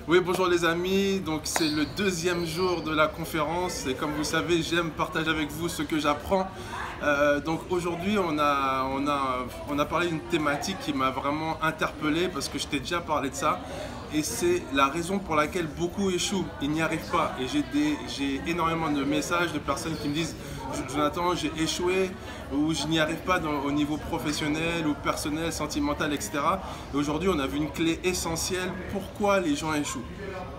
Oui, bonjour les amis, donc c'est le deuxième jour de la conférence et comme vous savez, j'aime partager avec vous ce que j'apprends. Donc aujourd'hui, on a parlé d'une thématique qui m'a vraiment interpellé parce que je t'ai déjà parlé de ça et c'est la raison pour laquelle beaucoup échouent, ils n'y arrivent pas. Et j'ai énormément de messages de personnes qui me disent Jonathan, j'ai échoué ou je n'y arrive pas au niveau professionnel ou personnel, sentimental, etc. Et aujourd'hui, on a vu une clé essentielle. Pourquoi les gens échouent?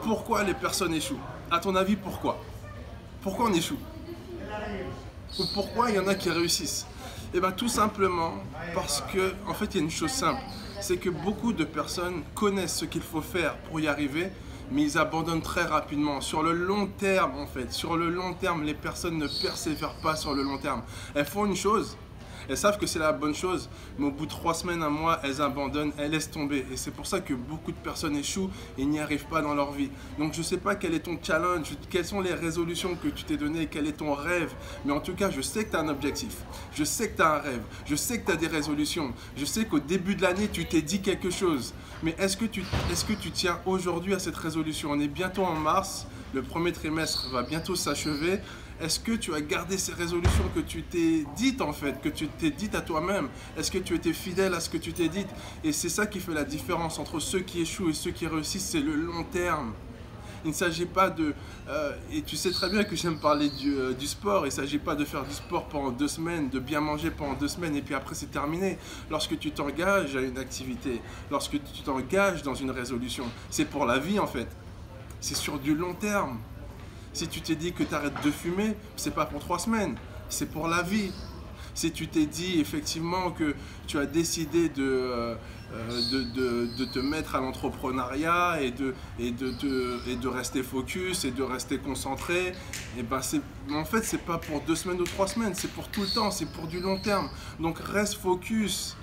Pourquoi les personnes échouent? À ton avis, pourquoi? Pourquoi on échoue? Ou pourquoi il y en a qui réussissent? Eh bien, tout simplement parce que, en fait, il y a une chose simple. C'est que beaucoup de personnes connaissent ce qu'il faut faire pour y arriver, mais ils abandonnent très rapidement. Sur le long terme, en fait, sur le long terme, les personnes ne persévèrent pas sur le long terme. Elles font une chose, elles savent que c'est la bonne chose, mais au bout de 3 semaines, un mois, elles abandonnent, elles laissent tomber. Et c'est pour ça que beaucoup de personnes échouent et n'y arrivent pas dans leur vie. Donc je ne sais pas quel est ton challenge, quelles sont les résolutions que tu t'es données, quel est ton rêve. Mais en tout cas, je sais que tu as un objectif, je sais que tu as un rêve, je sais que tu as des résolutions. Je sais qu'au début de l'année, tu t'es dit quelque chose. Mais est-ce que tu tiens aujourd'hui à cette résolution? On est bientôt en mars, le premier trimestre va bientôt s'achever. Est-ce que tu as gardé ces résolutions que tu t'es dites en fait, que tu t'es dites à toi-même? Est-ce que tu étais fidèle à ce que tu t'es dit? Et c'est ça qui fait la différence entre ceux qui échouent et ceux qui réussissent, c'est le long terme. Il ne s'agit pas de... et tu sais très bien que j'aime parler du sport. Il ne s'agit pas de faire du sport pendant 2 semaines, de bien manger pendant 2 semaines et puis après c'est terminé. Lorsque tu t'engages à une activité, lorsque tu t'engages dans une résolution, c'est pour la vie en fait. C'est sur du long terme. Si tu t'es dit que tu arrêtes de fumer, c'est pas pour 3 semaines, c'est pour la vie. Si tu t'es dit effectivement que tu as décidé de te mettre à l'entrepreneuriat et de rester focus et de rester concentré, et ben en fait c'est pas pour 2 semaines ou 3 semaines, c'est pour tout le temps, c'est pour du long terme. Donc reste focus.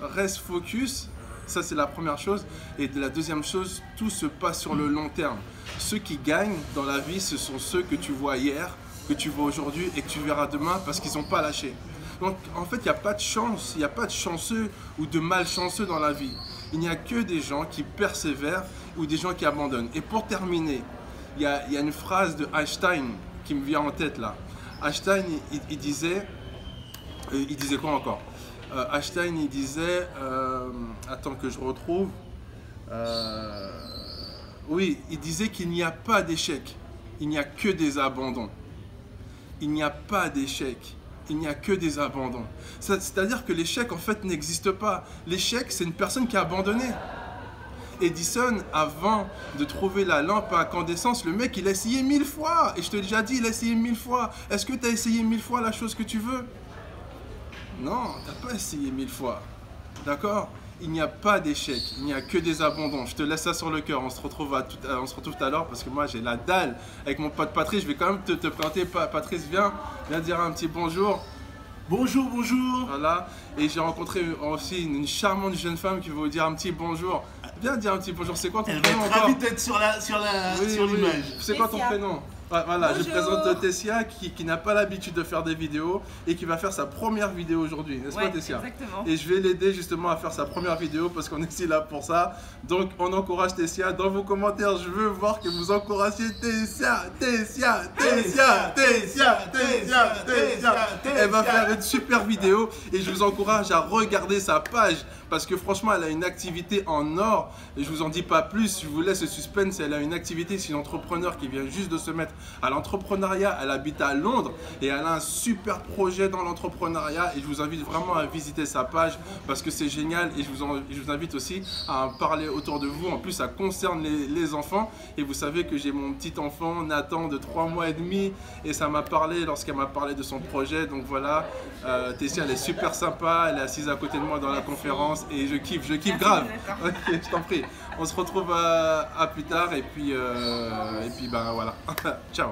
Ça, c'est la première chose. Et la deuxième chose, tout se passe sur le long terme. Ceux qui gagnent dans la vie, ce sont ceux que tu vois hier, que tu vois aujourd'hui et que tu verras demain parce qu'ils n'ont pas lâché. Donc, en fait, il n'y a pas de chance, il n'y a pas de chanceux ou de malchanceux dans la vie. Il n'y a que des gens qui persévèrent ou des gens qui abandonnent. Et pour terminer, il y a une phrase de Einstein qui me vient en tête là. Einstein, il disait quoi encore? Einstein, il disait, attends que je retrouve, oui, il disait qu'il n'y a pas d'échec, il n'y a que des abandons. Il n'y a pas d'échec, il n'y a que des abandons. C'est-à-dire que l'échec, en fait, n'existe pas. L'échec, c'est une personne qui a abandonné. Edison, avant de trouver la lampe à incandescence, le mec, il a essayé 1000 fois. Et je te l'ai déjà dit, il a essayé 1000 fois. Est-ce que tu as essayé 1000 fois la chose que tu veux? Non, tu n'as pas essayé 1000 fois. D'accord? Il n'y a pas d'échec, il n'y a que des abandons. Je te laisse ça sur le cœur. On se retrouve tout à l'heure parce que moi j'ai la dalle avec mon pote Patrice. Je vais quand même te présenter. Patrice, viens dire un petit bonjour. Bonjour, bonjour. Voilà. Et j'ai rencontré aussi une charmante jeune femme qui veut vous dire un petit bonjour. Viens dire un petit bonjour. C'est quoi ton prénom encore? Elle va être ravie d'être sur l'image. C'est quoi ton prénom? Voilà, bonjour. Je présente Tessia qui n'a pas l'habitude de faire des vidéos et qui va faire sa première vidéo aujourd'hui, n'est-ce pas Tessia? Exactement. Et je vais l'aider justement à faire sa première vidéo parce qu'on est ici là pour ça. Donc on encourage Tessia. Dans vos commentaires, je veux voir que vous encouragez Tessia. Elle va faire une super vidéo et je vous encourage à regarder sa page parce que franchement elle a une activité en or et je vous en dis pas plus, je vous laisse le suspense. Elle a une activité, c'est une entrepreneur qui vient juste de se mettre à l'entrepreneuriat. Elle habite à Londres et elle a un super projet dans l'entrepreneuriat et je vous invite vraiment à visiter sa page parce que c'est génial et je vous invite aussi à en parler autour de vous. En plus ça concerne les enfants et vous savez que j'ai mon petit enfant Nathan de 3 mois et demi et ça m'a parlé lorsqu'elle m'a parlé de son projet. Donc voilà, Tessia elle est super sympa, elle est assise à côté de moi dans la conférence et je kiffe grave. Ok, je t'en prie. On se retrouve à plus tard et puis ben voilà. Ciao.